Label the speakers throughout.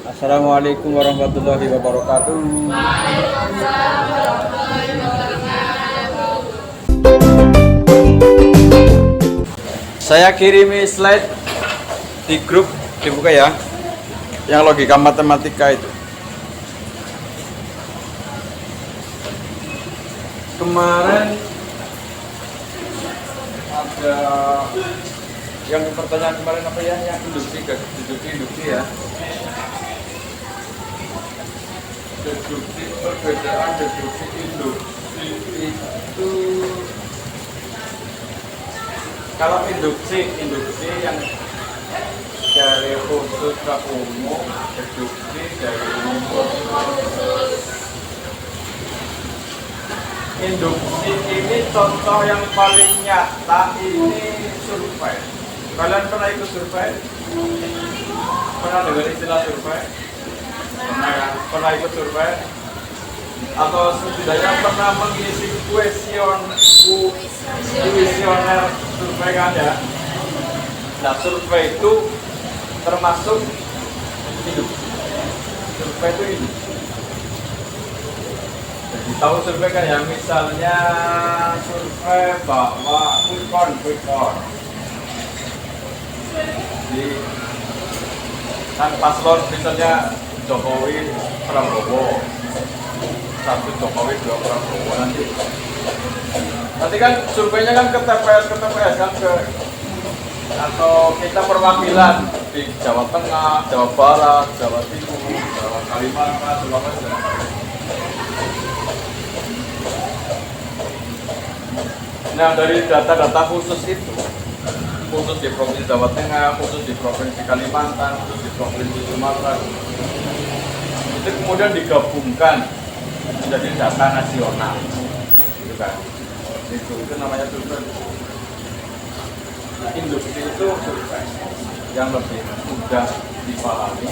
Speaker 1: Assalamualaikum warahmatullahi wabarakatuh. Saya kirimi slide di grup, dibuka ya, yang logika matematika itu. Kemarin ada yang pertanyaan kemarin apa ya, yang induksi ya. Deduksi, perbedaan deduksi induksi itu, kalau induksi yang dari khusus ke umum, deduksi dari umum ke khusus. Induksi ini contoh yang paling nyata ini survei. Kalian pernah ikut survei? Pernah dengar istilah survei? Pernah ikut survei? Atau setidaknya pernah mengisi kuesioner survei kan ya? Nah, survei itu termasuk induksi. Survei itu induksi. Jadi tahu survei kan ya, misalnya survei bahwa quick count. Jadi kan paslon misalnya Jokowi, Prabowo, satu Jokowi, dua Prabowo, nanti kan surveinya kan ke TPS kan, atau kita perwakilan di Jawa Tengah, Jawa Barat, Jawa Timur, Jawa Kalimantan, Sulawesi. Nah, dari data-data khusus itu, khusus di Provinsi Jawa Tengah, khusus di Provinsi Kalimantan, khusus di Provinsi Sumatera, itu kemudian digabungkan menjadi data nasional, gitu kan? Itu namanya survei. Induksi itu survei yang lebih mudah dipahami,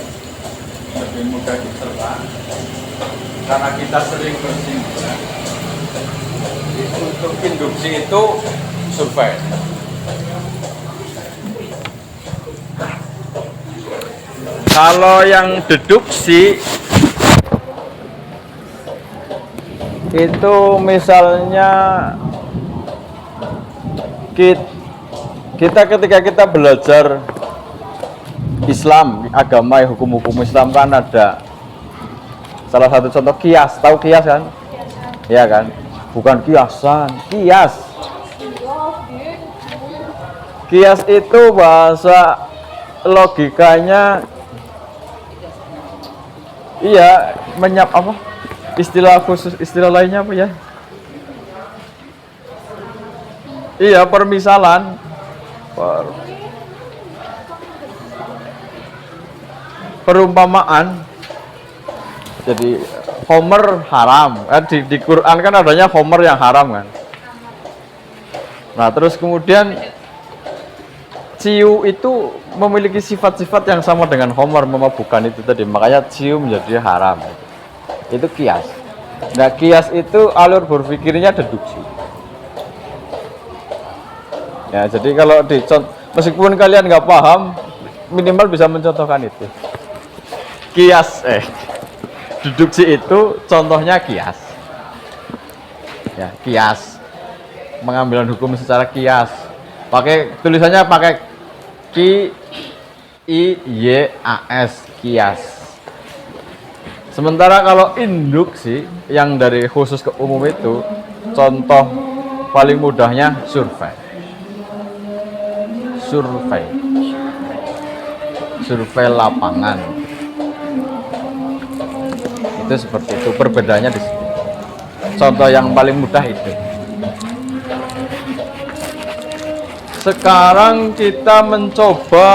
Speaker 1: lebih mudah dicerna, karena kita sering bersinggungan. Untuk induksi itu survei. Kalau yang deduksi itu misalnya kita ketika kita belajar Islam, agama, hukum-hukum Islam kan ada salah satu contoh kias. Tahu kias kan? Iya kan? Bukan kiasan, kias. Kias itu bahasa logikanya, iya, apa? Istilah khusus, istilah lainnya apa ya? Iya, permisalan. Perumpamaan. Jadi Homer haram. Di Quran kan adanya Homer yang haram kan. Nah, terus kemudian ciu itu memiliki sifat-sifat yang sama dengan Homer, memabukkan itu tadi. Makanya ciu menjadi haram. Itu kias. Nah, kias itu alur berpikirnya deduksi. Ya, jadi kalau meskipun kalian nggak paham, minimal bisa mencontohkan itu. Kias, deduksi itu contohnya kias. Ya, kias. Pengambilan hukum secara kias. Tulisannya pakai Q-I-Y-A-S, kias. Sementara kalau induksi yang dari khusus ke umum itu, contoh paling mudahnya survei. Survei lapangan. Itu seperti itu, perbedaannya di situ. Contoh yang paling mudah itu. Sekarang kita mencoba,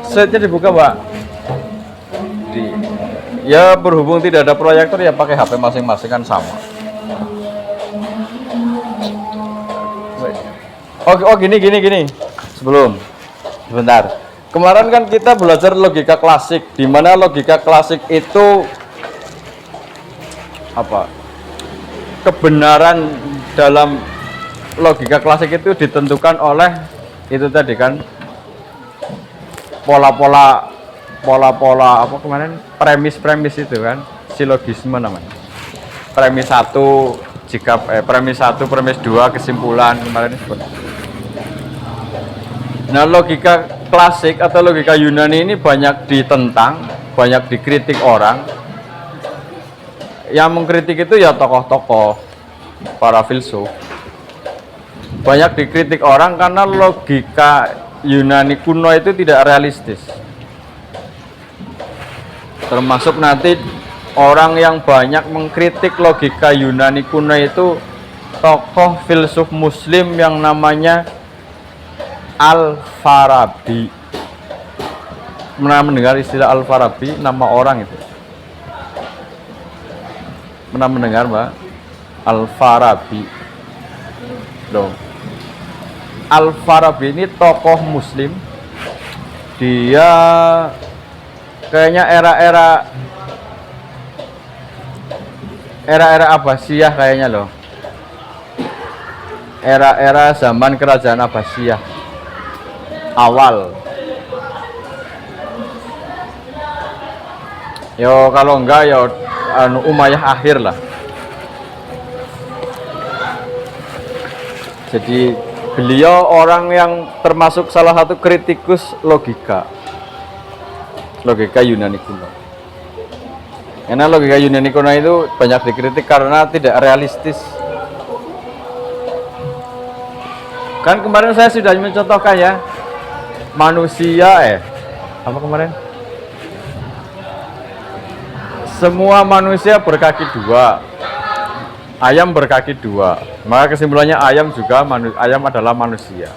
Speaker 1: slide-nya dibuka, Pak. Ya, berhubung tidak ada proyektor ya pakai HP masing-masing kan sama. Oh gini. Sebentar. Kemarin kan kita belajar logika klasik, di mana logika klasik itu apa? Kebenaran dalam logika klasik itu ditentukan oleh itu tadi kan, pola-pola
Speaker 2: pola-pola apa kemarin premis-premis itu kan, silogisme namanya. Premis 1 premis 1, premis 2 kesimpulan kemarin disebut. Nah, logika klasik atau logika Yunani ini banyak ditentang, banyak dikritik orang. Yang mengkritik itu ya tokoh-tokoh, para filsuf. Banyak dikritik orang karena logika Yunani kuno itu tidak realistis. Termasuk nanti orang yang banyak mengkritik logika Yunani kuno itu tokoh filsuf muslim yang namanya Al-Farabi. Pernah mendengar istilah Al-Farabi, nama orang itu? Pernah mendengar, Mbak? Al-Farabi. Loh. Al-Farabi ini tokoh muslim. Dia kayaknya era-era Abbasiyah kayaknya loh. Era-era zaman kerajaan Abbasiyah awal. Yo kalau enggak ya Umayyah akhir lah. Jadi beliau orang yang termasuk salah satu kritikus logika Yunani kuno. Karena logika Yunani kuno itu banyak dikritik karena tidak realistis. Kan kemarin saya sudah mencontohkan ya, manusia apa kemarin? Semua manusia berkaki 2, ayam berkaki 2, maka kesimpulannya ayam adalah manusia.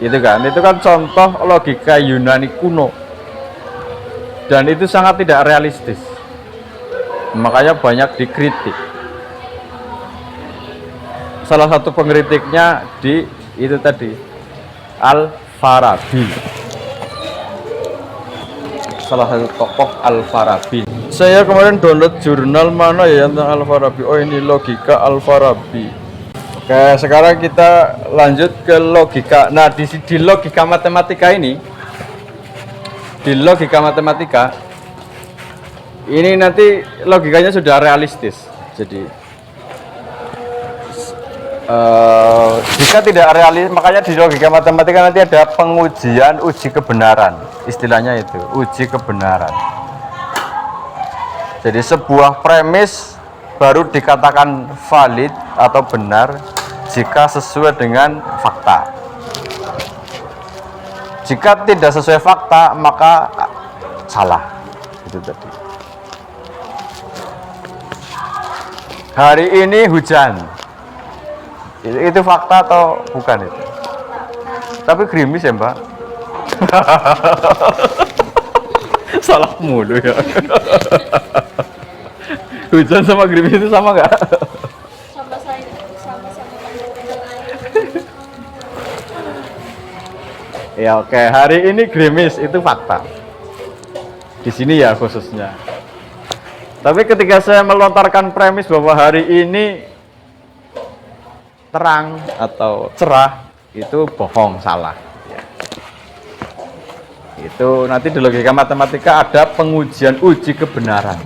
Speaker 2: Itu kan contoh logika Yunani kuno, dan itu sangat tidak realistis, makanya banyak dikritik. Salah satu pengkritiknya itu tadi Al-Farabi, salah satu tokoh Al-Farabi. Saya kemarin download jurnal mana ya tentang Al-Farabi. Oh, ini logika Al-Farabi. Oke, sekarang kita lanjut ke logika. Nah, di logika matematika ini, ini nanti logikanya sudah realistis. Jadi jika tidak realis, makanya di logika matematika nanti ada pengujian uji kebenaran, istilahnya itu uji kebenaran. Jadi sebuah premis baru dikatakan valid atau benar jika sesuai dengan fakta. Jika tidak sesuai fakta maka salah. Itu tadi. Hari ini hujan. Itu fakta atau bukan itu? Tapi gerimis ya, Mbak? Salah mulu ya. Hujan sama gerimis itu sama nggak?
Speaker 3: Sama-sama.
Speaker 2: Ya oke, hari ini gerimis itu fakta. Di sini ya khususnya. Tapi ketika saya melontarkan premis bahwa hari ini terang atau cerah, itu bohong, salah. Itu nanti di logika matematika ada pengujian uji kebenaran.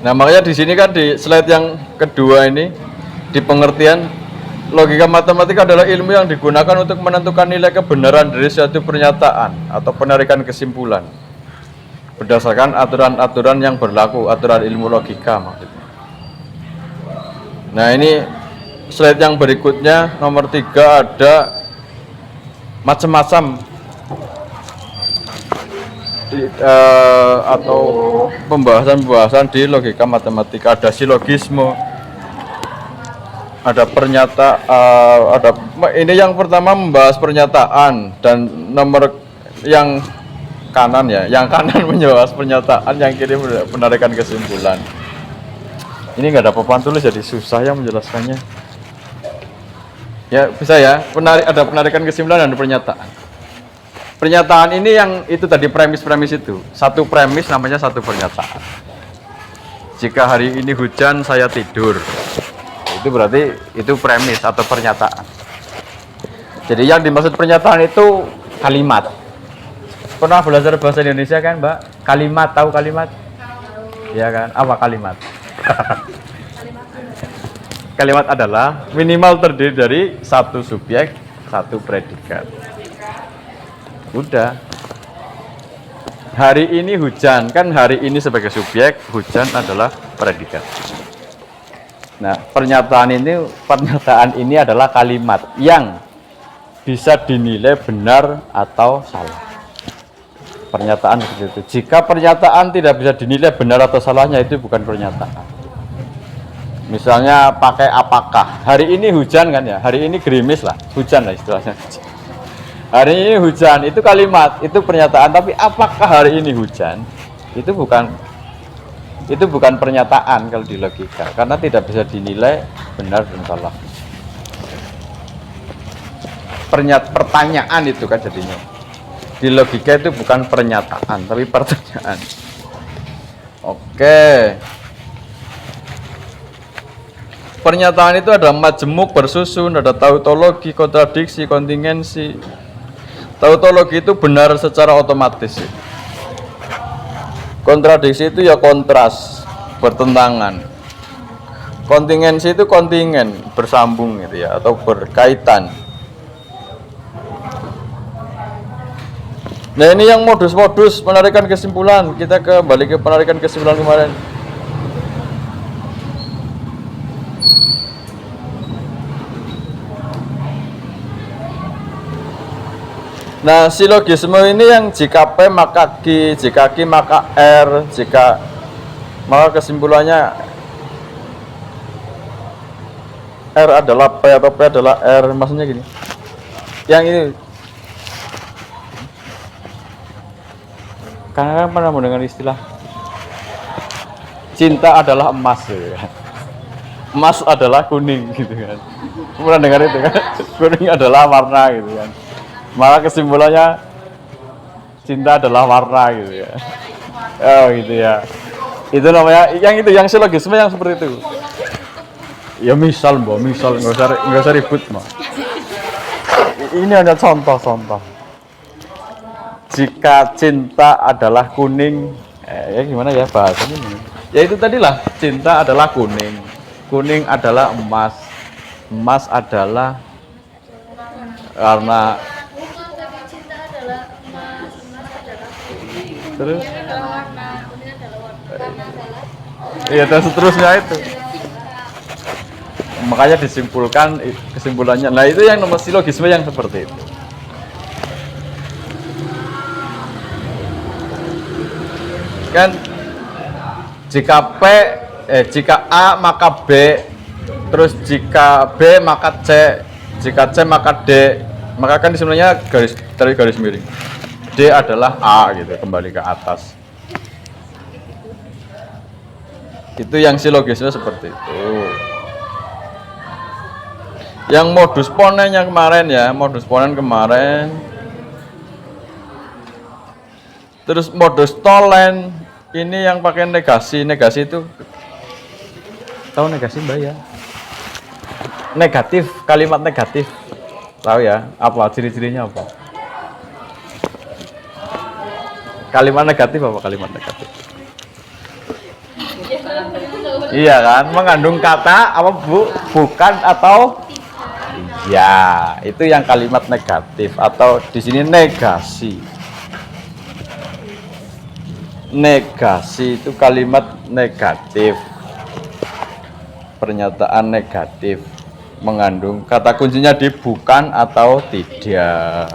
Speaker 2: Nah, makanya di sini kan di slide yang kedua ini, di pengertian logika matematika adalah ilmu yang digunakan untuk menentukan nilai kebenaran dari suatu pernyataan atau penarikan kesimpulan berdasarkan aturan-aturan yang berlaku, aturan ilmu logika maksudnya. Nah, ini slide yang berikutnya nomor 3 ada macam-macam atau pembahasan di logika matematika. Ada silogisme, ada ini yang pertama membahas pernyataan, dan nomor yang kanan membahas pernyataan, yang kiri penarikan kesimpulan. Ini nggak ada papan tulis jadi susah yang menjelaskannya. Ya bisa ya, ada penarikan kesimpulan dan pernyataan. Pernyataan ini yang itu tadi premis-premis itu. Satu premis namanya satu pernyataan. Jika hari ini hujan saya tidur. itu berarti itu premis atau pernyataan. Jadi yang dimaksud pernyataan itu kalimat. Pernah belajar bahasa Indonesia kan, Mbak? Kalimat, tahu kalimat? Ya kan? Apa kalimat? Kalimat adalah minimal terdiri dari satu subjek, satu predikat. Udah. Hari ini hujan, kan hari ini sebagai subjek, hujan adalah predikat. Nah, pernyataan ini adalah kalimat yang bisa dinilai benar atau salah. Pernyataan seperti itu. Jika pernyataan tidak bisa dinilai benar atau salahnya, itu bukan pernyataan. Misalnya pakai apakah. Hari ini hujan kan ya, hari ini gerimis lah, hujan lah istilahnya. Hari ini hujan, itu kalimat, itu pernyataan. Tapi apakah hari ini hujan, itu bukan pernyataan kalau di logika, karena tidak bisa dinilai benar dan salah. Pertanyaan itu kan jadinya. Di logika itu bukan pernyataan, tapi pertanyaan. Oke. Pernyataan itu ada majemuk, bersusun, ada tautologi, kontradiksi, kontingensi. Tautologi itu benar secara otomatis. Kontradiksi itu ya kontras, bertentangan. Kontingensi itu kontingen, bersambung gitu ya, atau berkaitan. Nah, ini yang modus-modus penarikan kesimpulan. Kita kembali ke penarikan kesimpulan kemarin. Nah, silogisme ini yang jika P maka Q, jika Q maka R, maka kesimpulannya R adalah P atau P adalah R, maksudnya gini. Yang ini karena kan pernah mendengar istilah cinta adalah emas gitu kan. Emas adalah kuning gitu kan. Pernah dengar itu kan? Kuning adalah warna gitu kan. Maka kesimpulannya cinta adalah warna gitu ya. Oh gitu ya. Itu namanya yang silogisme yang seperti itu. Ya misal nggak usah ribut mah. Ini hanya contoh-contoh. Jika cinta adalah kuning, ya gimana ya bahasanya ini? Ya itu tadilah, cinta adalah kuning, kuning adalah emas, emas adalah karena
Speaker 3: cinta adalah emas, emas adalah kuning,
Speaker 2: terus,
Speaker 3: kuning adalah warna, kuning adalah warna,
Speaker 2: iya dan seterusnya itu. Makanya disimpulkan kesimpulannya. Nah itu yang nomor silogisme yang seperti itu. Kan jika jika A maka B, terus jika B maka C, jika C maka D, maka kan sebenarnya garis miring. D adalah A gitu, kembali ke atas. Itu yang silogisnya seperti itu. Yang modus ponen yang kemarin ya, modus ponen kemarin. Terus modus tolen ini yang pakai negasi. Negasi itu tahu negasi Mbak ya? Negatif, kalimat negatif. Tahu ya? Apa ciri-cirinya apa? Kalimat negatif apa kalimat negatif? Iya kan? Mengandung kata apa Bu? Bukan atau ya, itu yang kalimat negatif atau di sini negasi. Negasi itu kalimat negatif, pernyataan negatif, mengandung kata kuncinya di bukan atau tidak.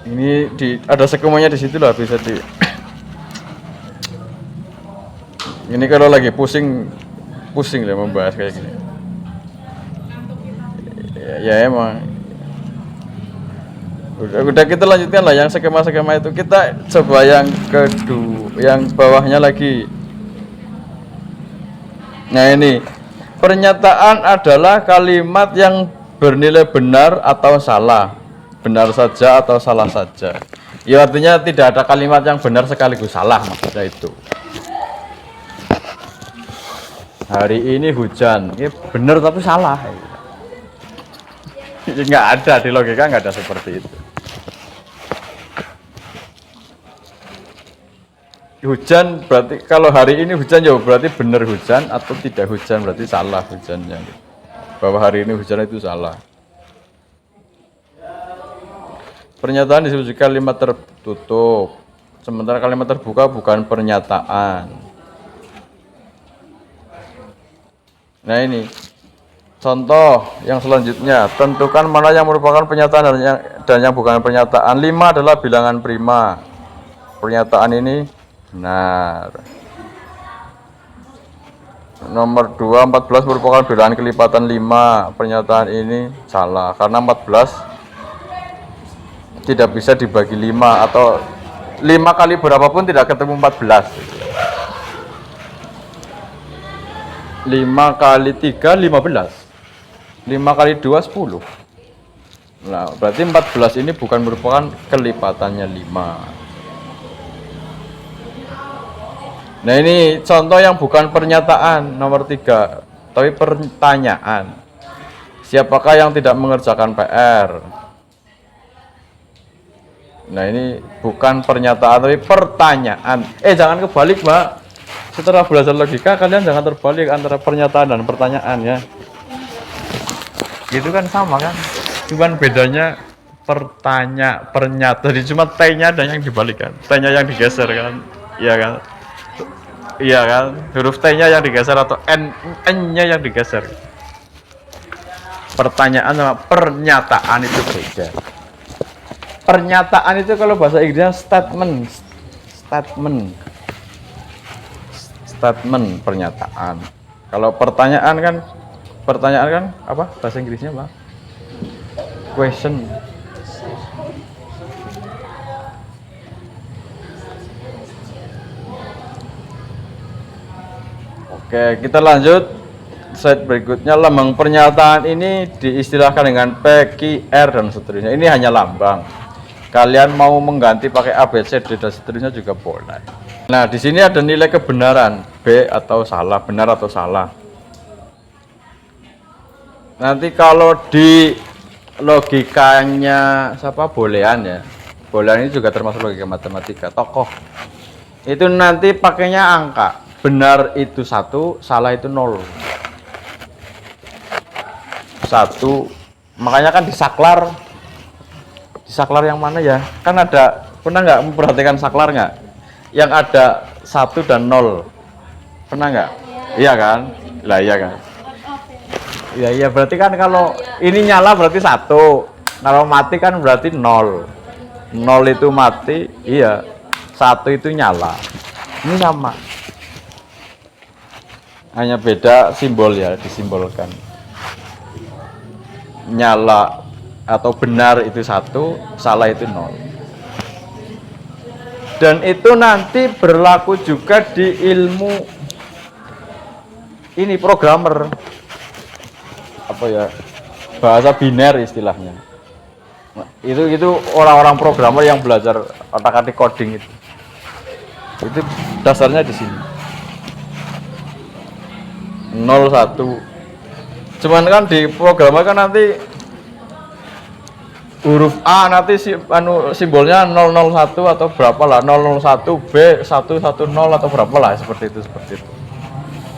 Speaker 2: Ini ada skemanya di situ lah, bisa di. Ini kalau lagi pusing lah membahas kayak gini. Ya emang. Udah kita lanjutkan lah yang skema-skema itu. Kita coba yang kedua, yang bawahnya lagi. Nah ini, pernyataan adalah kalimat yang bernilai benar atau salah. benar saja atau salah saja. Ya artinya tidak ada kalimat yang benar sekaligus salah, maksudnya itu. Hari ini hujan, ini benar tapi salah. Nggak ada, di logika nggak ada seperti itu. Hujan berarti kalau hari ini hujan ya berarti benar hujan, atau tidak hujan berarti salah hujannya. Bahwa hari ini hujan itu salah. Pernyataan disebut kalimat tertutup, sementara kalimat terbuka bukan pernyataan. Nah ini contoh yang selanjutnya, tentukan mana yang merupakan pernyataan dan yang bukan pernyataan. 5 adalah bilangan prima. Pernyataan ini benar. Nomor 2, 14 merupakan bilangan kelipatan 5. Pernyataan ini salah karena 14 tidak bisa dibagi 5, atau 5 kali berapapun tidak ketemu 14. 5 kali 3 15. 5 kali 2 10. Nah, berarti 14 ini bukan merupakan kelipatannya 5. Nah, ini contoh yang bukan pernyataan nomor 3, tapi pertanyaan. Siapakah yang tidak mengerjakan PR? Nah, ini bukan pernyataan tapi pertanyaan. Jangan kebalik, Mbak. Setelah belajar logika, kalian jangan terbalik antara pernyataan dan pertanyaan ya. Gitu kan sama kan? Cuman bedanya pernyataan. Jadi cuma T-nya ada yang dibalikan. T-nya yang digeser kan? Iya kan? Iya kan? Huruf T-nya yang digeser atau N-nya yang digeser. Pertanyaan sama pernyataan itu beda. Pernyataan itu kalau bahasa Inggrisnya statement pernyataan. Kalau pertanyaan kan apa bahasa Inggrisnya, Pak? Question. Oke, kita lanjut slide berikutnya. Lambang pernyataan ini diistilahkan dengan P, Q, R dan seterusnya. Ini hanya lambang. Kalian mau mengganti pakai A, B, C, D dan seterusnya juga boleh. Nah, di sini ada nilai kebenaran, B atau salah, benar atau salah. Nanti kalau di logikanya bolehan ya. Bolehan ini juga termasuk logika matematika, tokoh. Itu nanti pakainya angka. Benar itu 1, salah itu 0. 1. Makanya kan di saklar yang mana ya? Kan ada, pernah nggak memperhatikan saklar nggak? Yang ada 1 dan 0. Pernah nggak? Iya kan? Lah iya kan? Iya, berarti kan kalau ini nyala berarti 1. Kalau mati kan berarti 0. 0 itu mati, iya. 1 itu nyala. Ini sama. Hanya beda simbol ya, disimbolkan. Nyala atau benar itu 1, salah itu 0. Dan itu nanti berlaku juga di ilmu ini programmer. Apa ya? Bahasa biner istilahnya. Nah, itu orang-orang programmer yang belajar otak-atik coding itu. Itu dasarnya di sini. 0 1. Cuman kan di programmer kan nanti huruf A nanti simbolnya 001 atau berapa lah, 001 B 110 atau berapa lah, seperti itu.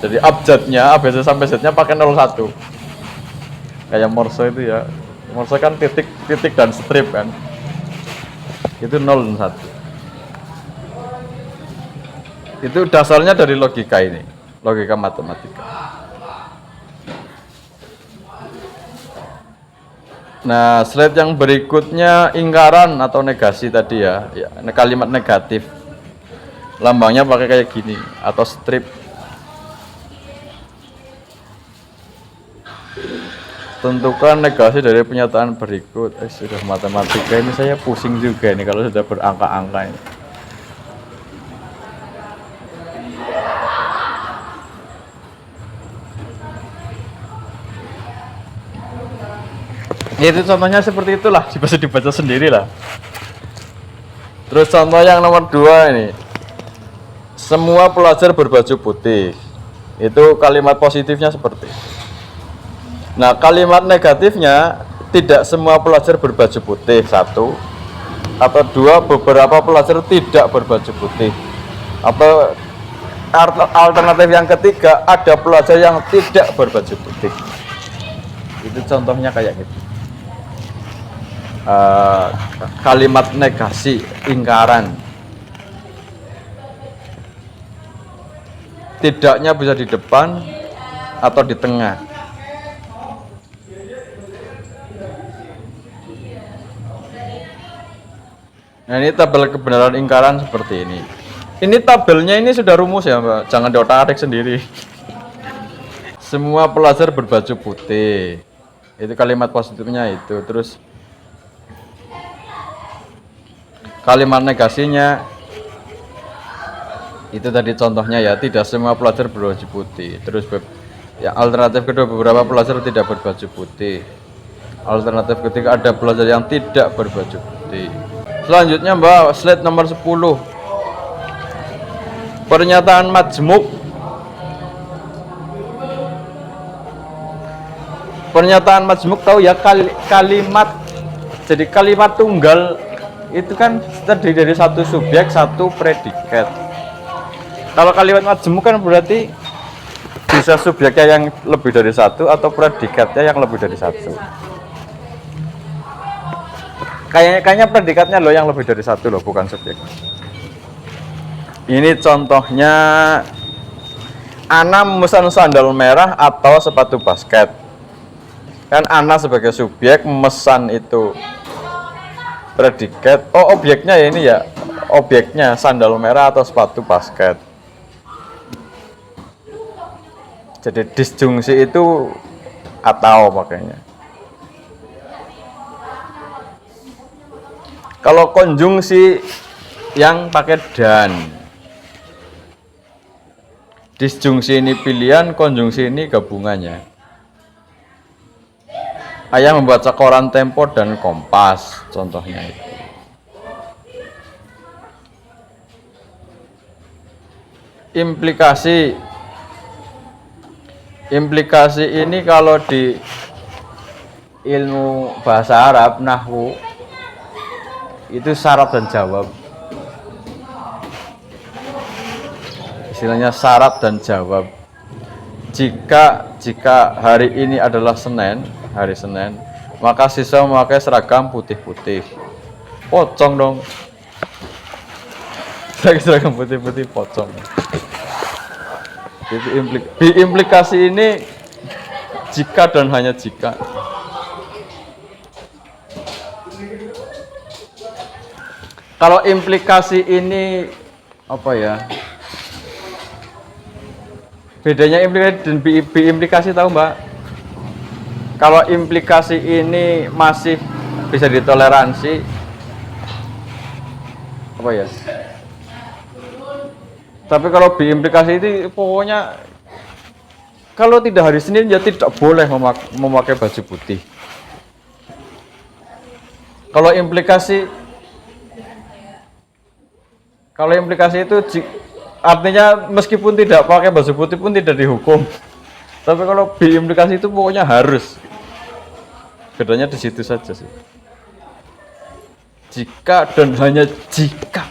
Speaker 2: Jadi abjadnya ABC sampai Z-nya pakai 01. Kayak Morse itu ya. Morse kan titik dan strip kan. Itu 0 dan 1. Itu dasarnya dari logika ini, logika matematika. Nah, slide yang berikutnya ingkaran atau negasi tadi ya, kalimat negatif. Lambangnya pakai kayak gini atau strip. Tentukan negasi dari pernyataan berikut. Sudah matematika ini saya pusing juga ini kalau sudah berangka-angka ini. Ya, itu contohnya seperti itulah, bisa dibaca sendiri lah. Terus contoh yang nomor 2 ini, semua pelajar berbaju putih. Itu kalimat positifnya seperti. Nah, kalimat negatifnya, tidak semua pelajar berbaju putih, 1. Atau 2, beberapa pelajar tidak berbaju putih. Atau alternatif yang ketiga, ada pelajar yang tidak berbaju putih. Itu contohnya kayak gitu. Kalimat negasi, ingkaran. Tidaknya bisa di depan atau di tengah. Nah, ini tabel kebenaran ingkaran seperti ini. Ini tabelnya ini sudah rumus ya, Mbak. Jangan diotak-atik sendiri. Semua pelajar berbaju putih. Itu kalimat positifnya itu. Terus kalimat negasinya itu tadi contohnya ya, tidak semua pelajar berbaju putih. Terus ya, alternatif kedua, beberapa pelajar tidak berbaju putih. Alternatif ketiga, ada pelajar yang tidak berbaju putih. Selanjutnya Mbak, slide nomor 10. Pernyataan majmuk. Pernyataan majmuk tahu ya, kalimat. Jadi kalimat tunggal itu kan terdiri dari satu subjek, satu predikat. Kalau kalimat majmuk kan berarti bisa subjeknya yang lebih dari satu atau predikatnya yang lebih dari satu. Kayaknya predikatnya loh yang lebih dari satu loh, bukan subjek. Ini contohnya, Ana memesan sandal merah atau sepatu basket. Kan Ana sebagai subjek, memesan itu predikat. Oh, objeknya ya ini ya, objeknya sandal merah atau sepatu basket. Jadi disjungsi itu atau makanya. Kalau konjungsi yang pakai dan. Disjungsi ini pilihan, konjungsi ini gabungannya. Ayah membaca koran Tempo dan Kompas, contohnya itu. Implikasi. Implikasi ini kalau di ilmu bahasa Arab, nahwu, itu syarat dan jawab. Istilahnya syarat dan jawab. Jika hari ini adalah Senin, hari Senin, maka siswa memakai seragam putih-putih. Pocong dong. Seragam putih-putih pocong. Itu implikasi ini jika dan hanya jika. Kalau implikasi ini apa ya? Bedanya implikasi dan bi-implikasi tahu Mbak? Kalau implikasi ini masih bisa ditoleransi, apa ya? Tapi kalau bi-implikasi itu pokoknya kalau tidak hari Senin ya tidak boleh memakai baju putih. Kalau implikasi itu artinya meskipun tidak pakai baju putih pun tidak dihukum. Tapi kalau bi-implikasi itu pokoknya harus. Bedanya di situ saja sih. Jika dan hanya jika,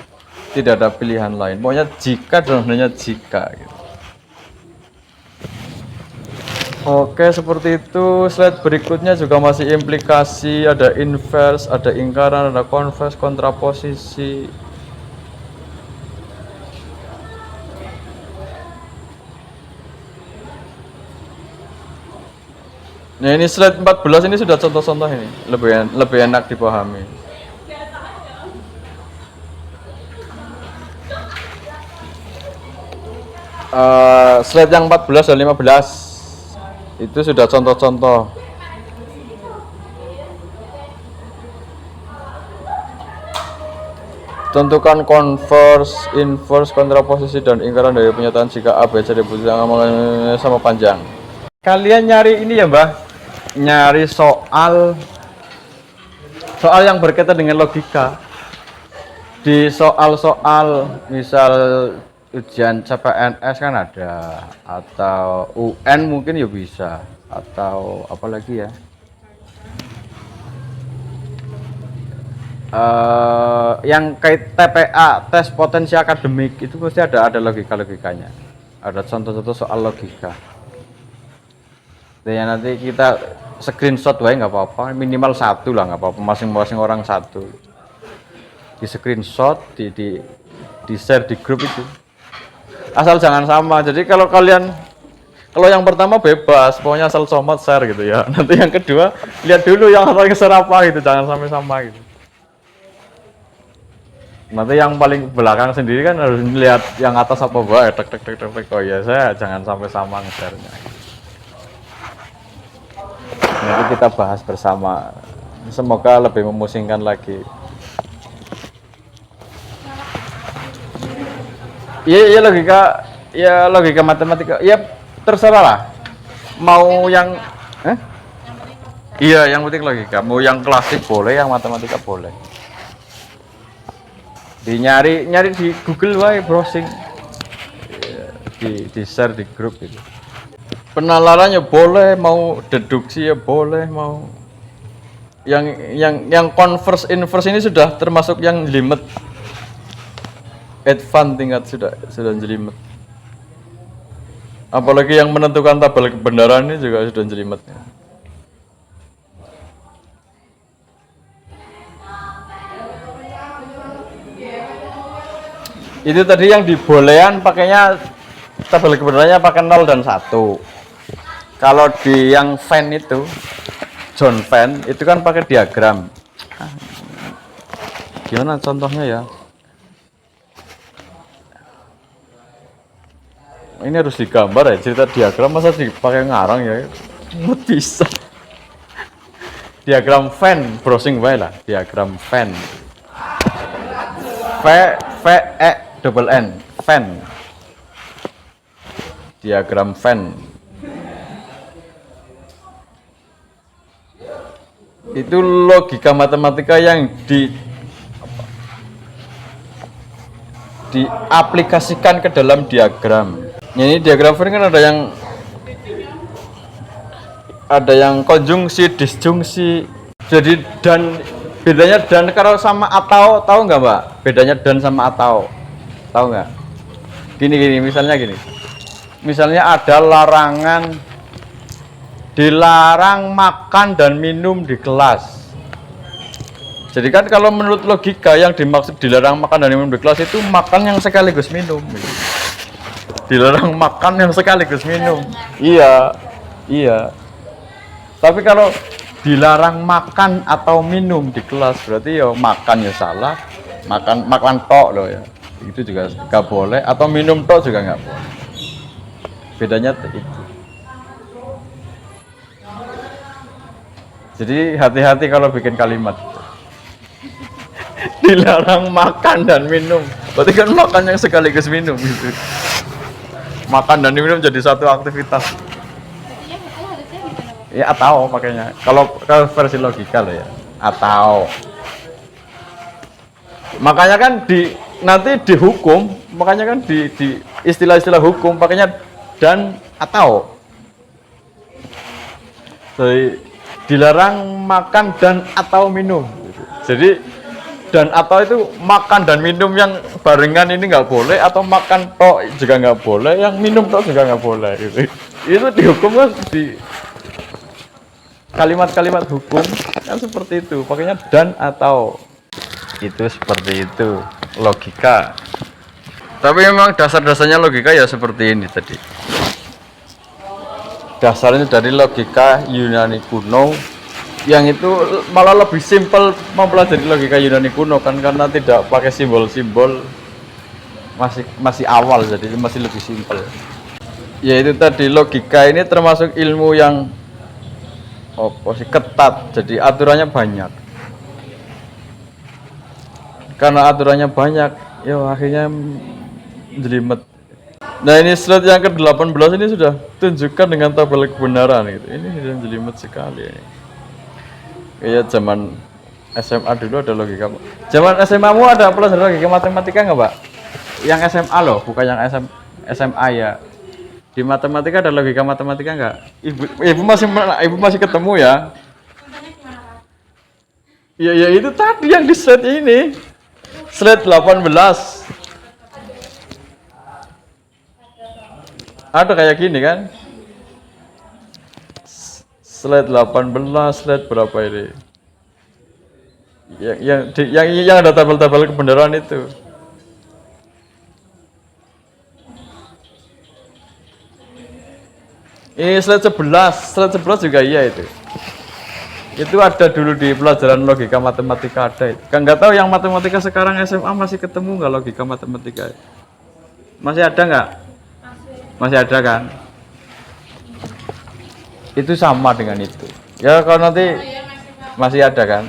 Speaker 2: tidak ada pilihan lain. Pokoknya jika dan hanya jika. Gitu. Oke, seperti itu. Slide berikutnya juga masih implikasi, ada inverse, ada ingkaran, ada konvers, kontraposisi. Nah, ini slide 14 ini sudah contoh-contoh ini, lebih enak dipahami. Slide yang 14 dan 15 itu sudah contoh-contoh. Tentukan konvers, inverse, kontraposisi dan ingkaran dari pernyataan jika A, B, C, D, sama panjang. Kalian nyari ini ya Mbah, nyari soal soal yang berkaitan dengan logika. Di soal-soal misal ujian CPNS kan ada, atau UN mungkin ya bisa, atau apa lagi ya, yang kait TPA, tes potensi akademik, itu pasti ada logikanya, ada contoh-contoh soal logika. Dan nanti kita screenshot wae nggak apa-apa, minimal satu lah nggak apa-apa, masing-masing orang satu, di screenshot, di share di grup itu, asal jangan sama. Jadi kalau yang pertama bebas, pokoknya asal somot share gitu ya. Nanti yang kedua lihat dulu yang harus share apa gitu, jangan sampai sama gitu. Nanti yang paling belakang sendiri kan harus lihat yang atas apa bawah, tek. Oh ya, saya jangan sampai sama nge-share-nya. Nanti kita bahas bersama, semoga lebih memusingkan lagi. Iya logika matematika, ya terserah lah. Mau yang iya, yang penting logika. Mau yang klasik boleh, yang matematika boleh. Nyari di Google wae, browsing, di share di grup itu. Penalarannya boleh, mau deduksi ya boleh, mau yang converse inverse ini sudah termasuk yang limit. Advance tingkat sudah jelimet. Apalagi yang menentukan tabel kebenaran ini juga sudah jelimet. Itu tadi yang dibolehan pakainya tabel kebenarannya pakai 0 dan 1. Kalau di yang Venn itu, John Venn itu kan pakai diagram. Gimana contohnya ya? Ini harus digambar ya, cerita diagram masa dipakai ngarang ya, nggak bisa. Diagram Venn, browsing wae lah, diagram Venn. Venn, Venn. Diagram Venn. Itu logika matematika yang diaplikasikan ke dalam diagram. Ini diagram Venn kan ada yang konjungsi, disjungsi. Jadi dan bedanya dan kalau sama atau, tahu nggak Mbak? Bedanya dan sama atau, tahu nggak? Gini, misalnya ada larangan, dilarang makan dan minum di kelas. Jadi kan kalau menurut logika yang dimaksud dilarang makan dan minum di kelas itu makan yang sekaligus minum. Dilarang makan yang sekaligus minum. Iya. Tapi kalau dilarang makan atau minum di kelas berarti ya makan ya salah, makan tok loh ya. Itu juga nggak boleh, atau minum tok juga nggak boleh. Bedanya itu. Jadi hati-hati kalau bikin kalimat. Dilarang makan dan minum. Berarti kan makan yang sekaligus minum gitu. Makan dan minum jadi satu aktivitas. Ya atau makanya kalau versi logika loh ya, atau makanya kan nanti dihukum, makanya kan di istilah-istilah hukum pakainya dan atau. Jadi dilarang makan dan atau minum. Jadi dan atau itu makan dan minum yang barengan ini nggak boleh, atau makan tok juga nggak boleh, yang minum tok juga nggak boleh gitu. Itu dihukum kan di kalimat-kalimat hukum kan seperti itu, pakainya dan atau. Itu seperti itu logika. Tapi memang dasar-dasarnya logika ya seperti ini tadi. Dasarnya dari logika Yunani kuno, yang itu malah lebih simpel mempelajari logika Yunani kuno kan, karena tidak pakai simbol-simbol, masih awal, jadi masih lebih simpel. Yaitu tadi logika ini termasuk ilmu yang ketat, jadi aturannya banyak. Karena aturannya banyak, ya akhirnya jelimet. Nah ini slide yang ke-18 ini sudah tunjukkan dengan tabel kebenaran gitu. Ini sudah jelimet sekali ini. Kayak zaman SMA dulu ada logika. Zaman SMA mu ada pelajaran logika matematika nggak, Pak? Yang SMA loh, bukan yang SMA ya. Di matematika ada logika matematika nggak? Ibu masih ketemu ya? Ya itu tadi yang di slide ini. Slide 18. Ada kayak gini kan? Slide 18, slide berapa ini? Yang ada tabel-tabel kebenaran itu. Ini slide 11 juga iya itu. Itu ada dulu di pelajaran logika matematika ada itu. Kan nggak tahu yang matematika sekarang SMA masih ketemu nggak logika matematika? Masih ada nggak? Masih ada kan? Itu sama dengan itu. Ya kalau nanti masih ada kan?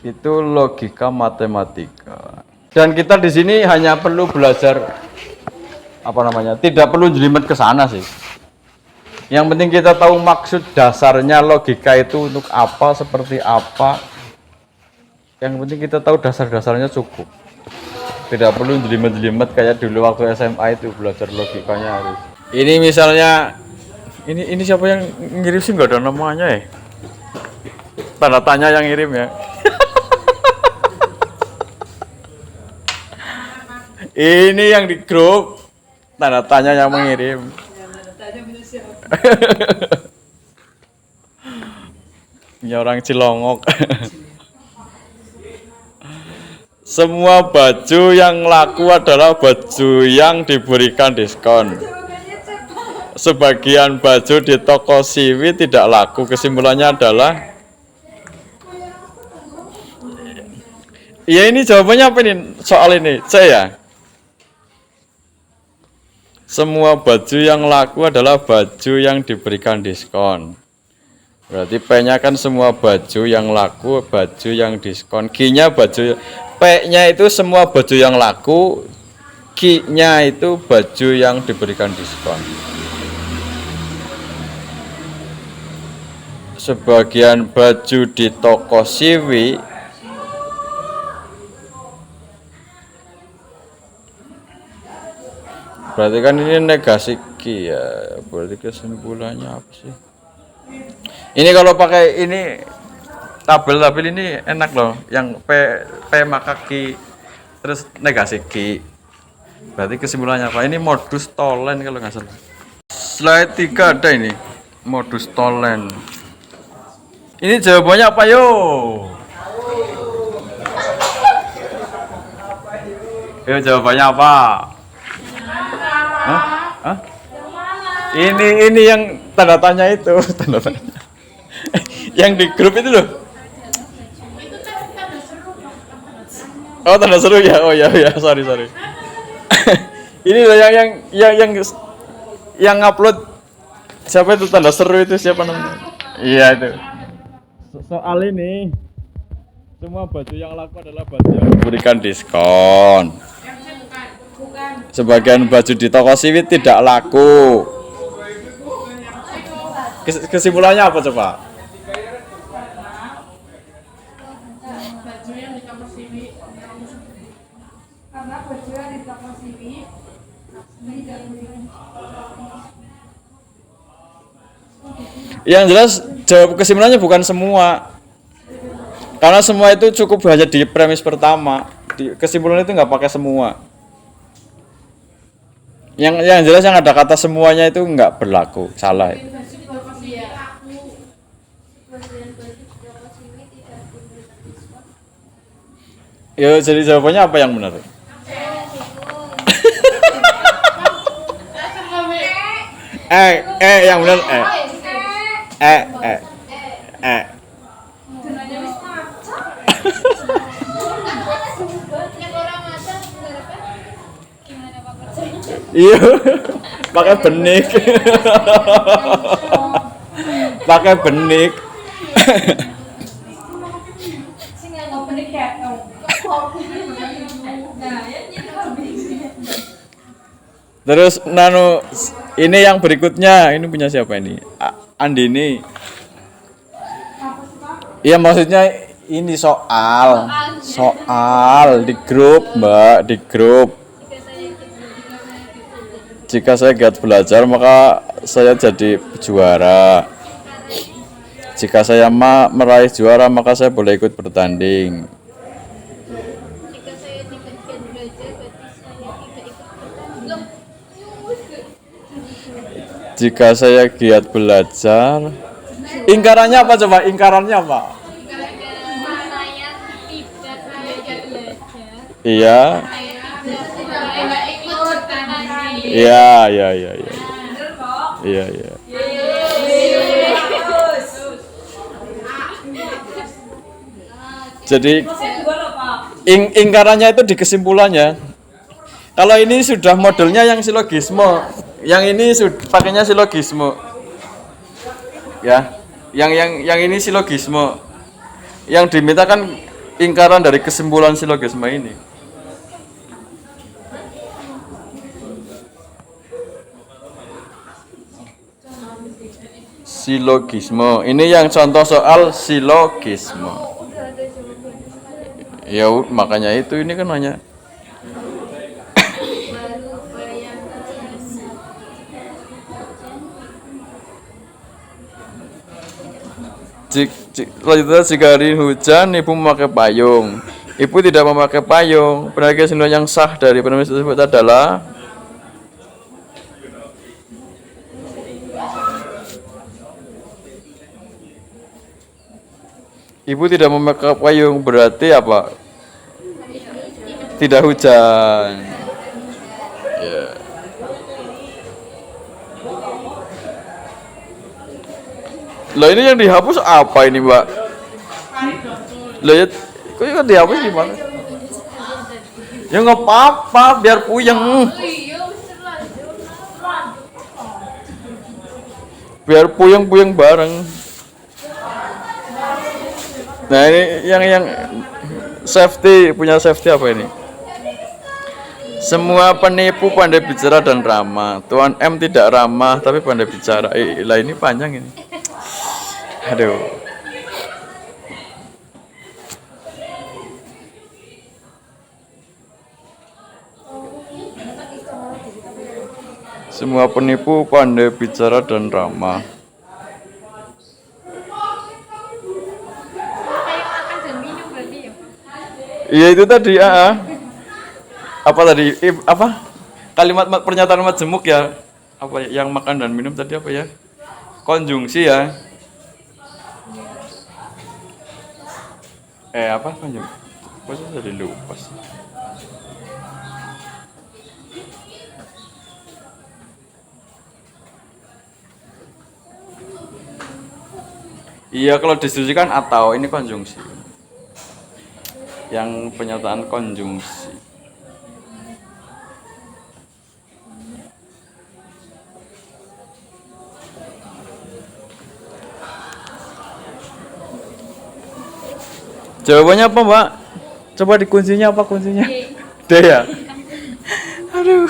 Speaker 2: Itu logika matematika. Dan kita di sini hanya perlu belajar tidak perlu jelimet ke sana sih. Yang penting kita tahu maksud dasarnya logika itu untuk apa, seperti apa. Yang penting kita tahu dasar-dasarnya cukup. Tidak perlu jelimet-jelimet kayak dulu waktu SMA itu belajar logikanya harus. Ini misalnya ini siapa yang ngirim sih, nggak ada namanya ya? Tanda tanya yang ngirim ya. Ini yang di grup tanda tanya yang mengirim. Ya orang Cilongok. Semua baju yang laku adalah baju yang diberikan diskon. Sebagian baju di toko Siwi tidak laku. Kesimpulannya adalah, ya ini jawabannya apa ini soal ini? C ya. Semua baju yang laku adalah baju yang diberikan diskon. Berarti P-nya kan semua baju yang laku, baju yang diskon. Q-nya baju, P-nya itu semua baju yang laku, Q-nya itu baju yang diberikan diskon. Sebagian baju di toko Siwi berarti kan ini negasi Q ya. Berarti kesimpulannya apa sih? Ini kalau pakai ini tabel ini enak loh. Yang P maka Q terus negasi Q. Berarti kesimpulannya apa? Ini modus tolen kalau nggak salah. Slide 3 ada ini. Modus tolen. Ini jawabannya apa yo? Yo jawabannya apa? Hah? Ini yang tanda tanya itu, tanda tanya. Yang di grup itu loh. Oh, tanda seru ya. Oh ya, sorry. Ini loh yang upload siapa itu tanda seru itu siapa namanya? Iya itu. Soal ini semua baju yang laku adalah baju yang diberikan diskon. Sebagian baju di toko Siwi tidak laku. Kesimpulannya apa coba?
Speaker 4: Baju yang di toko Siwi karena baju yang di toko Siwi
Speaker 2: Yang jelas jawab kesimpulannya bukan semua. Karena semua itu cukup hanya di premis pertama. Di kesimpulan itu nggak pakai semua. Yang jelas yang ada kata semuanya itu nggak berlaku, salah itu. Ya jadi jawabannya apa yang benar? Yang benar Iya, pakai benik. Pakai benik. Terus ini yang berikutnya, ini punya siapa ini? Andini. Iya maksudnya ini soal di grup Mbak, di grup. Jika saya giat belajar maka saya jadi juara. Jika saya meraih juara maka saya boleh ikut bertanding.
Speaker 3: Jika saya tidak giat belajar, berarti saya tidak ikut bertanding.
Speaker 2: Jika saya giat belajar, ingkarannya apa coba? Ingkarannya apa?
Speaker 3: Saya tidak giat belajar.
Speaker 2: Iya.
Speaker 3: Saya tidak ikut bertanding.
Speaker 2: Iya, iya, iya, iya. Iya, iya. Jadi ingkarannya itu di kesimpulannya. Kalau ini sudah modelnya yang silogisme, yang ini pakainya silogisme. Ya. Yang ini silogisme. Yang diminta kan ingkaran dari kesimpulan silogisme ini. Silogisme. Ini yang contoh soal silogisme. Ya makanya itu ini kan hanya Selanjutnya jika hari hujan ibu memakai payung. Ibu tidak memakai payung. Berarti kesimpulan yang sah dari premis tersebut adalah ibu tidak memakai payung berarti apa? Tidak hujan. Ya. Lah ini yang dihapus apa ini, Mbak? Lah ya, kok yang dihapus gimana? Ya nggak apa-apa, biar puyeng. Biar puyeng-puyeng bareng. Nah ini yang safety, punya safety apa ini? Semua penipu pandai bicara dan ramah. Tuan M tidak ramah tapi pandai bicara. Lah ini panjang ini. Aduh. Semua penipu pandai bicara dan ramah. Iya itu tadi apa tadi apa kalimat pernyataan majemuk ya, apa yang makan dan minum tadi apa ya, konjungsi ya, apa konjungsi, kok saya jadi lupa sih. Iya kalau distribusikan atau ini konjungsi, yang pernyataan konjungsi. Jawabannya apa, Mbak? Coba dikuncinya apa kuncinya? D ya? Aduh.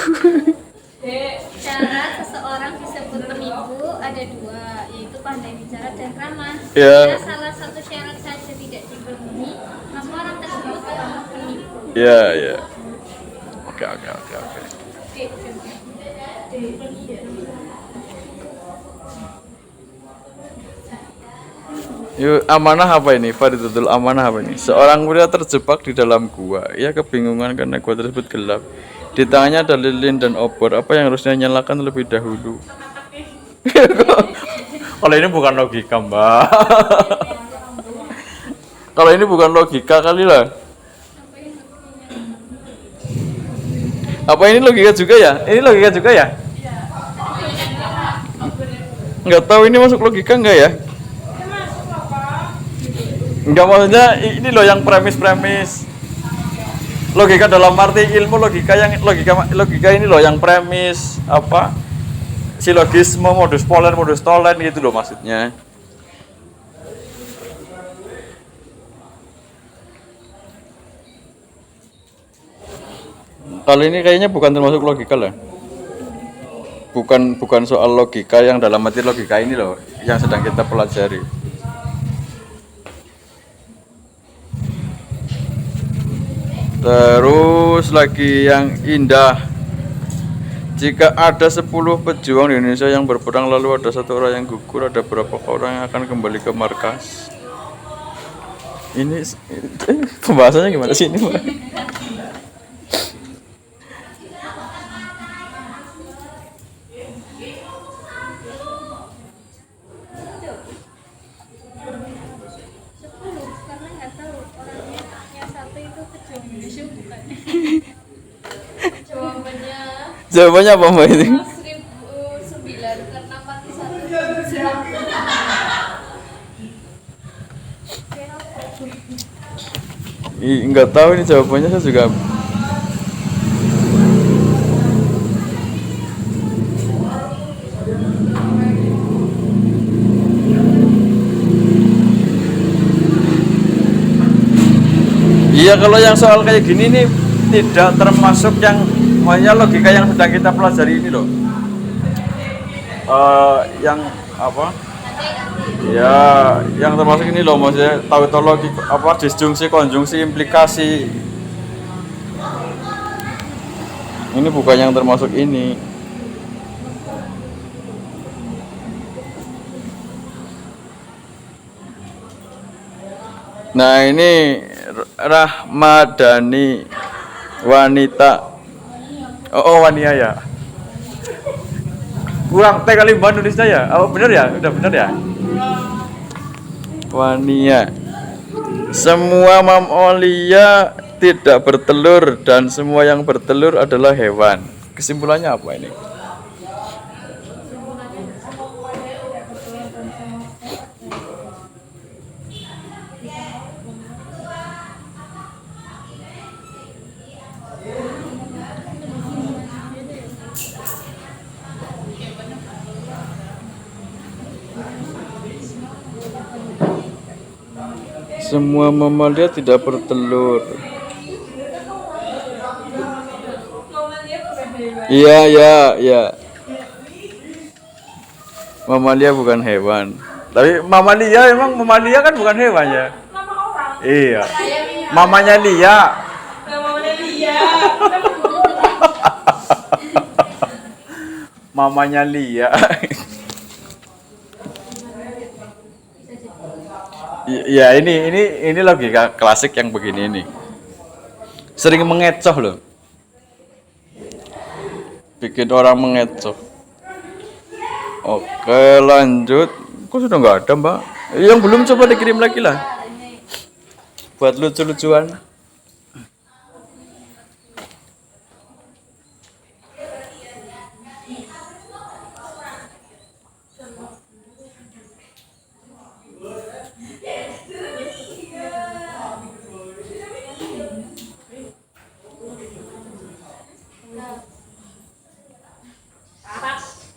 Speaker 3: Cara seseorang disebut penipu ada dua, yaitu pandai bicara dan ramah.
Speaker 2: Ya.
Speaker 3: Jika salah satu syarat saja tidak dipenuhi, maka orang tersebut adalah penipu.
Speaker 2: Ya, ya. Oke. Yuk, amanah apa ini? Faridatul amanah apa ini? Seorang pria terjebak di dalam gua. Ia kebingungan karena gua tersebut gelap. Di tangannya ada lilin dan obor. Apa yang harusnya nyalakan lebih dahulu? Kalau ini bukan logika, Mbak. Kalau ini bukan logika kali lah. Apa ini logika juga ya? Ini logika juga ya? Nggak tahu ini masuk logika nggak ya? Enggak, maksudnya ini loh yang premis-premis. Logika dalam arti ilmu logika yang logika ini loh yang premis apa? Silogisme, modus polen, modus tolen gitu loh maksudnya. Kalau ini kayaknya bukan termasuk logika lah. Bukan soal logika yang dalam arti logika ini loh yang sedang kita pelajari. Terus lagi yang indah. Jika ada 10 pejuang di Indonesia yang berperang lalu ada 1 orang yang gugur, ada berapa orang yang akan kembali ke markas? Ini pembahasannya gimana sih ini, Mbak?
Speaker 3: Karena nggak tahu orangnya yang satu itu pejuang Indonesia bukan. Jawabannya
Speaker 2: Jawabannya apa, Mbak ini?
Speaker 3: 1009 karena mati satu Islam.
Speaker 2: Nggak tahu ini jawabannya, saya juga. Iya, kalau yang soal kayak gini nih tidak termasuk yang makanya logika yang sedang kita pelajari ini loh. Yang apa? Ya, yang termasuk ini loh, maksudnya tautologi apa, disjungsi, konjungsi, implikasi. Ini bukan yang termasuk ini. Nah, ini Rahmadani wanita. Oh, wanita ya. Kurang T kali Mbak nulisnya ya. Oh, benar ya? Udah benar ya? Wania. Semua mamalia tidak bertelur dan semua yang bertelur adalah hewan. Kesimpulannya apa ini? Semua mamalia tidak bertelur. Iya, ya, ya. Mamalia bukan hewan. Tapi mamalia, emang mamalia kan bukan hewan ya? Iya. Mamanya Lia. Mamanya Lia. Ya, ini logika klasik yang begini nih. Sering mengecoh loh. Bikin orang mengecoh. Oke, lanjut. Kok sudah nggak ada, Mbak? Yang belum coba dikirim lagi lah. Buat lucu-lucuan.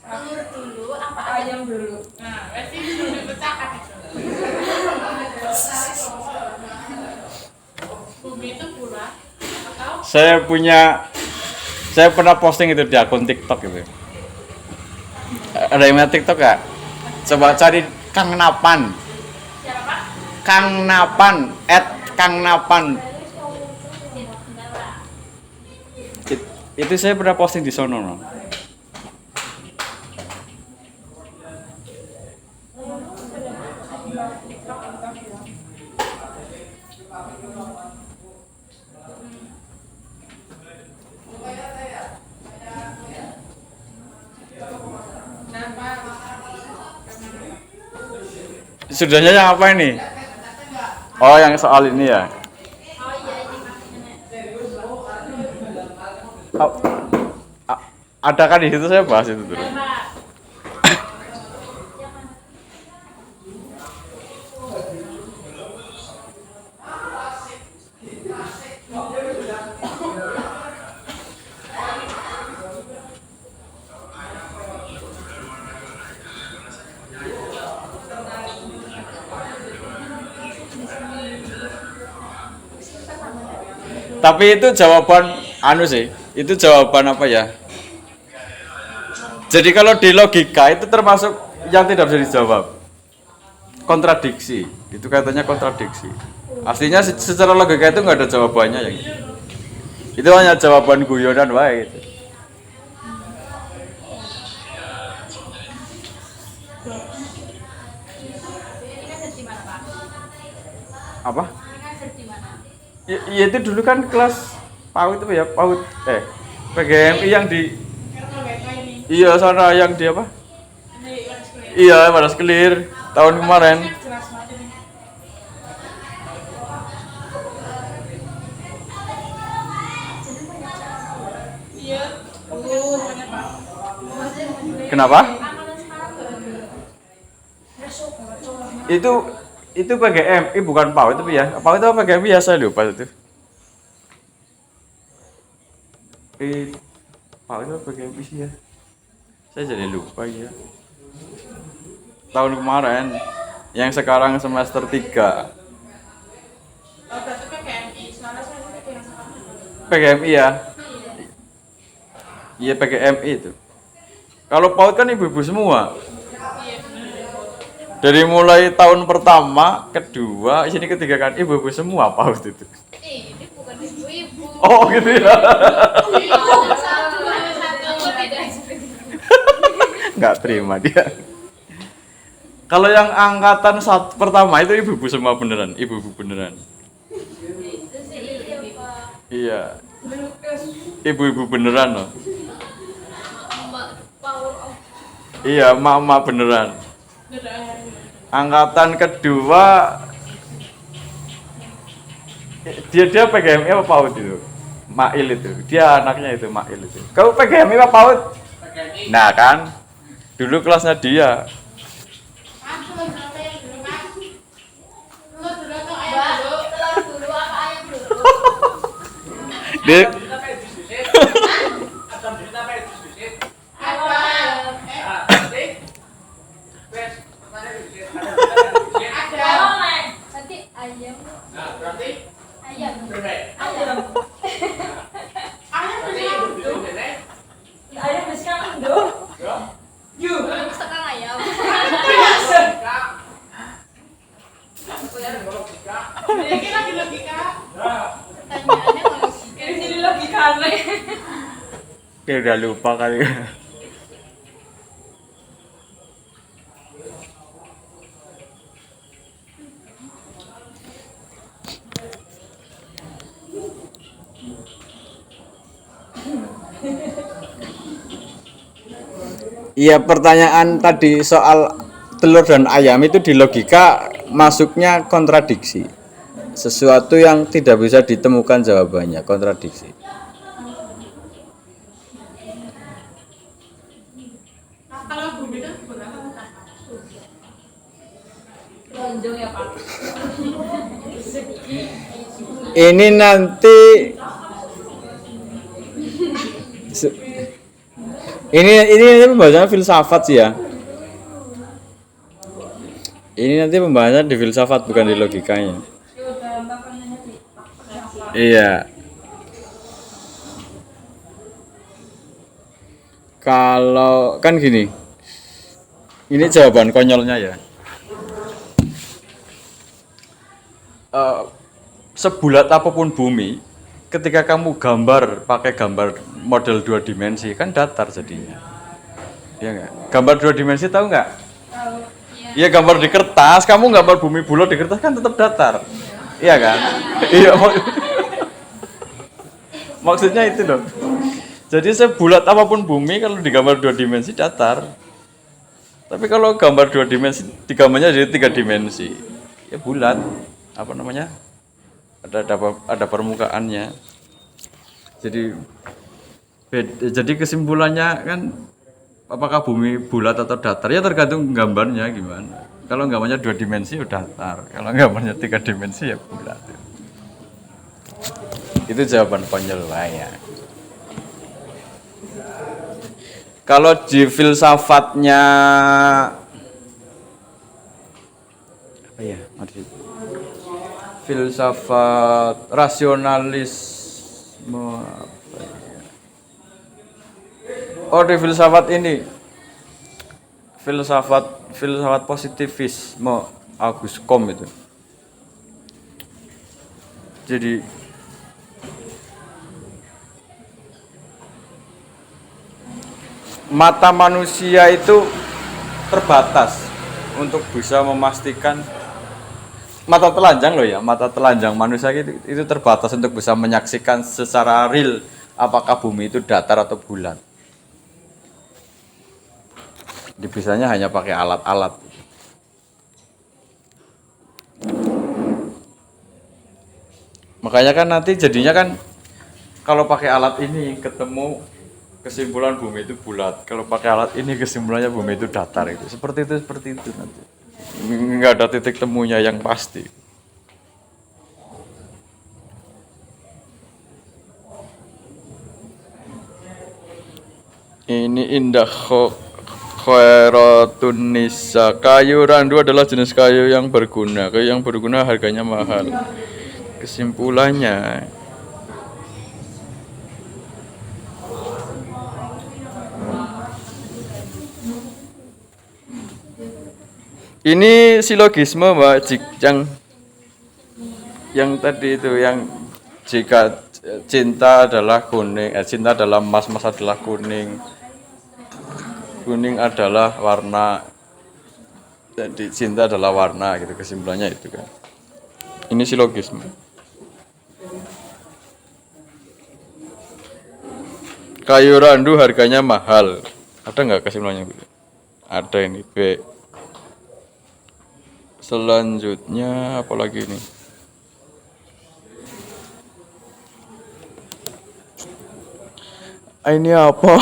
Speaker 3: Telur dulu apa
Speaker 4: Ayam dulu. Nah, berarti belum dipecahkan itu. Bumi itu bulat atau
Speaker 2: Saya pernah posting itu di akun TikTok gitu. Ada yang main TikTok gak? Coba cari Kang Napan.
Speaker 4: siapa?
Speaker 2: Kang Napan, @kangnapan. Itu saya pernah posting di sono. No. Sudahnya yang apa ini? Oh, yang soal ini ya.
Speaker 3: Oh iya, ini maksudnya.
Speaker 2: Oh, ada kan di situ, saya bahas itu dulu. Tapi itu jawaban anu sih, itu jawaban apa ya? Jadi kalau di logika itu termasuk yang tidak bisa dijawab. Kontradiksi, itu katanya kontradiksi. Aslinya secara logika itu nggak ada jawabannya yang itu. Itu hanya jawaban guyonan wae gitu.
Speaker 4: Ini ngajar di mana, Pak?
Speaker 2: Apa?
Speaker 4: Ini ngajar di mana?
Speaker 2: Ya itu dulu kan kelas PAUD itu ya, PAUD PGMI yang di
Speaker 4: Karena mereka ini.
Speaker 2: iya sana yang di apa?
Speaker 4: Ini Waras Clear.
Speaker 2: Iya, Waras Clear tahun kemarin.
Speaker 4: Jelas banget ini. Iya. Banyak, Pak.
Speaker 2: Kenapa?
Speaker 4: Amalan sekarang tuh.
Speaker 2: Itu PGMI bukan PAUD tapi ya. PAUD itu apa PGMI ya saya lupa itu. PAUD itu PGMI sih ya. Saya jadi lupa ya. Tahun kemarin yang sekarang semester 3.
Speaker 4: Oh, berarti PGMI. Soalnya saya juga yang sekarang.
Speaker 2: PGMI ya. Iya PGMI itu. Kalau PAUD kan ibu-ibu semua. Dari mulai tahun pertama, kedua, sini ketiga kan ibu-ibu semua PAUD itu.
Speaker 4: Ini bukan ibu-ibu.
Speaker 2: Oh gitu ya.
Speaker 4: Ada satu beda.
Speaker 2: Nggak terima dia. Kalau yang angkatan pertama itu ibu-ibu semua beneran, ibu-ibu beneran. Iya. Ibu-ibu beneran loh. Iya, mama beneran. Angkatan kedua dia PGMI apa PAUD itu? Mail itu. Dia anaknya itu Mail itu. Kau PGMI apa PAUD? Nah kan, dulu kelasnya dia. Dia
Speaker 3: Nanti ayam. Ayam. Sekarang ayam.
Speaker 4: Ini lagi logika.
Speaker 3: Pertanyaannya kalau
Speaker 4: Ini logika aneh.
Speaker 2: dia udah lupa kali. Iya, pertanyaan tadi soal telur dan ayam itu di logika masuknya kontradiksi. Sesuatu yang tidak bisa ditemukan jawabannya, kontradiksi.
Speaker 4: Kalau bumi itu berapa?
Speaker 3: lonjong ya Pak.
Speaker 2: Ini nanti ini pembahasan filsafat sih ya. Ini nanti pembahasan di filsafat bukan di logikanya. Iya. Kalau kan gini. Ini jawaban konyolnya ya. Sebulat apapun bumi, ketika kamu gambar pakai gambar model 2 dimensi kan datar jadinya. Iya nggak? Gambar 2 dimensi tahu nggak?
Speaker 4: Tahu.
Speaker 2: Iya, gambar di kertas, kamu gambar bumi bulat di kertas kan tetap datar. Iya kan? Iya. Maksudnya itu loh. Jadi sebulat apapun bumi kalau digambar 2 dimensi datar. Tapi kalau gambar 2 dimensi, digambarnya jadi 3 dimensi. Ya bulat. Apa namanya? Ada permukaannya. Jadi kesimpulannya kan apakah bumi bulat atau datar ya tergantung gambarnya gimana. Kalau gambarnya 2 dimensi ya datar, kalau gambarnya 3 dimensi ya bulat. Itu jawaban konyol ya. Kalau di filsafatnya apa ya? Filsafat rasionalisme apa ya? Oh, di filsafat ini. Filsafat positivisme Auguste Comte itu. Jadi mata manusia itu terbatas untuk bisa memastikan mata telanjang loh ya, mata telanjang manusia itu terbatas untuk bisa menyaksikan secara real apakah bumi itu datar atau bulat. Bisanya hanya pakai alat-alat. Makanya kan nanti jadinya kan kalau pakai alat ini ketemu kesimpulan bumi itu bulat. Kalau pakai alat ini kesimpulannya bumi itu datar itu. Seperti itu nanti. Nggak ada titik temunya yang pasti. Ini indah khairatun nisa. Kayu randu adalah jenis kayu yang berguna. Kayu yang berguna harganya mahal. Kesimpulannya ini silogisme Mbak, yang tadi itu yang jika cinta adalah kuning, cinta adalah emas, emas adalah kuning, kuning adalah warna, jadi cinta adalah warna gitu, kesimpulannya itu kan. Ini silogisme. Kayu randu harganya mahal. Ada nggak kesimpulannya? Ada ini B. Selanjutnya apa lagi ini? Ini apa?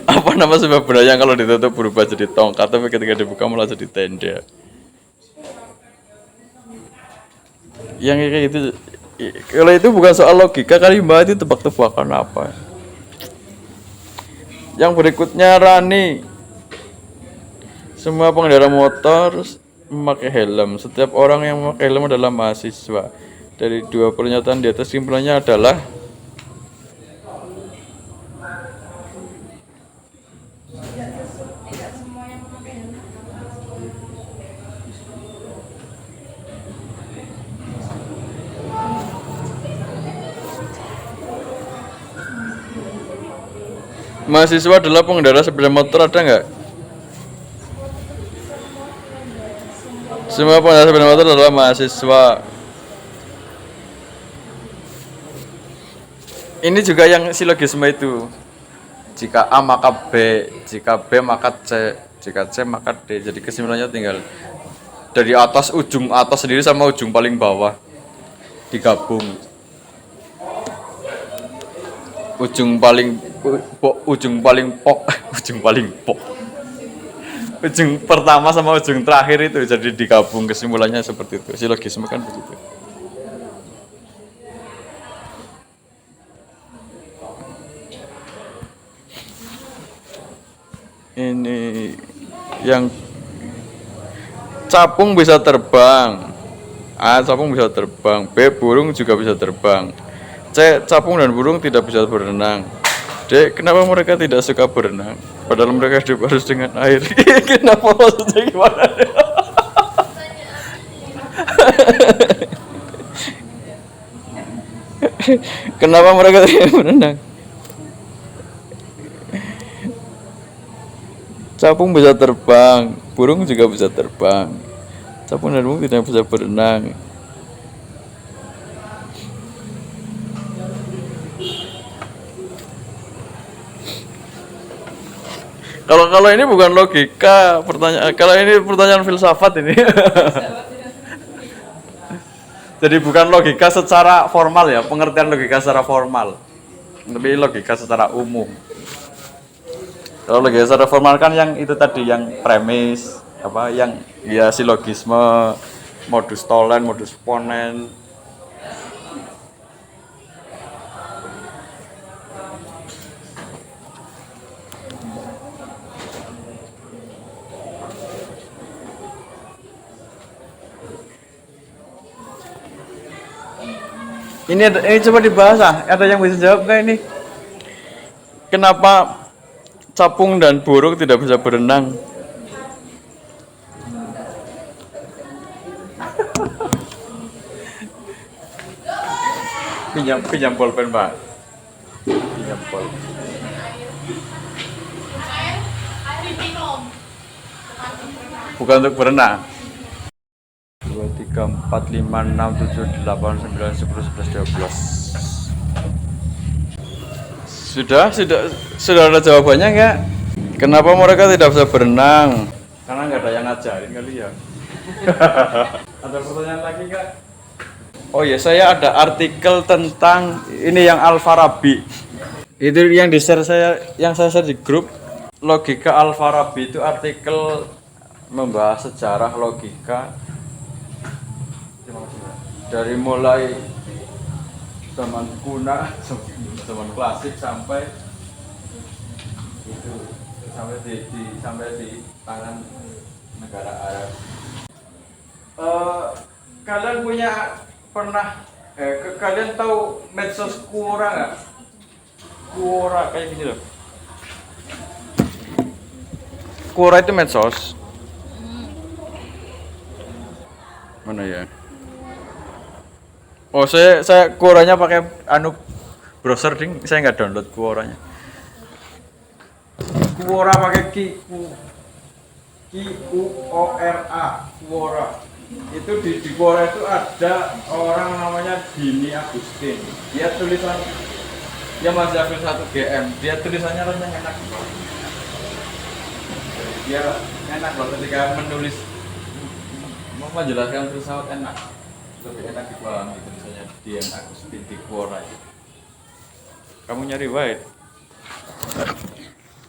Speaker 2: Apa nama sebab benang kalau ditutup berubah jadi tongkat tapi ketika dibuka malah jadi tenda? Yang kayak gitu. Kalau itu bukan soal logika kali Mbak, itu tebak-tebakan apa? Yang berikutnya Rani. Semua pengendara motor memakai helm. Setiap orang yang memakai helm adalah mahasiswa. Dari dua pernyataan di atas kesimpulannya adalah mahasiswa adalah pengendara sepeda motor, ada nggak? Semua pengendara sepeda motor adalah mahasiswa. Ini juga yang silogisme itu. Jika A maka B, jika B maka C, jika C maka D. Jadi kesimpulannya tinggal dari atas, ujung atas sendiri sama ujung paling bawah digabung. Ujung paling ujung pertama sama ujung terakhir itu jadi digabung, kesimpulannya seperti itu. Silogisme kan begitu. Ini yang capung bisa terbang. A. Capung bisa terbang. B. Burung juga bisa terbang. C. Capung dan burung tidak bisa berenang. D. Kenapa mereka tidak suka berenang? Padahal mereka hidup harus dengan air. Kenapa, maksudnya gimana? Kenapa mereka tidak berenang? Capung bisa terbang, burung juga bisa terbang. Capung dan burung tidak bisa berenang. Kalau ini bukan logika, pertanyaan. Kalau ini pertanyaan filsafat ini. Jadi bukan logika secara formal ya, pengertian logika secara formal, tapi logika secara umum. Kalau logika secara formal kan yang itu tadi, yang premis, apa, yang ya silogisme, modus tollens, modus ponens. Ini coba dibahas ada yang bisa jawab nggak ini? Kenapa capung dan burung tidak bisa berenang? Pinjam pulpen Pak. Pinjam pulpen.
Speaker 4: diminum.
Speaker 2: Bukan untuk berenang. 2, 3, 4, 5, 6, 7, 8, 9, 10, 11, 12. Sudah ada jawabannya nggak? Kenapa mereka tidak bisa berenang? Karena nggak ada yang ngajarin kali ya. Ada pertanyaan lagi nggak? Oh ya, saya ada artikel tentang ini yang Al-Farabi. Itu yang di-share yang saya share di grup. Logika Al-Farabi itu artikel membahas sejarah logika dari mulai zaman kuno, zaman klasik sampai itu sampai di tangan negara Arab. Kalian kalian tahu medsos Quora nggak? Quora kayak gini loh. Quora itu medsos. Mana ya? Oh, saya Quoranya pakai browser ding, saya nggak download Quoranya. Quora pakai Quora, Quora. Itu di Quora itu ada orang namanya Dini Agustin. Dia masih hafil 1 GM. Dia tulisannya rasanya enak. Dia enak loh ketika menulis menjelaskan filsafat enak. Lebih enak dipahami tulisannya Dini Agustin di Quora. Kamu nyari white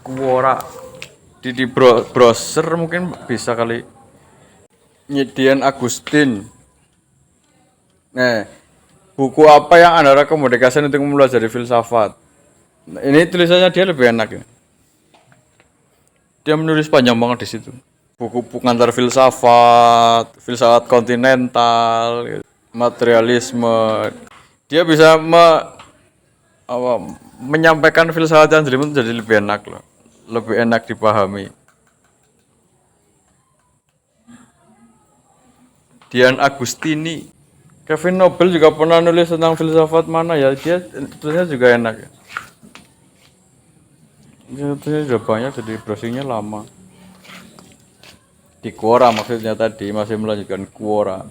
Speaker 2: Quora di browser mungkin bisa kali. Dian Agustin. Nah, buku apa yang Anda rekomendasikan untuk mempelajari filsafat? Nah, ini tulisannya dia lebih enak ya. Dia menulis panjang banget di situ. Buku pengantar filsafat, filsafat kontinental, gitu, materialisme. Dia bisa menyampaikan filsafat yang jadi lebih enak loh, lebih enak dipahami. Dian Agustini, Kevin Nobel juga pernah nulis tentang filsafat mana ya, dia tulisnya juga enak ya. Tulisnya sudah banyak, jadi browsingnya lama. Di Quora maksudnya tadi, masih melanjutkan Quora.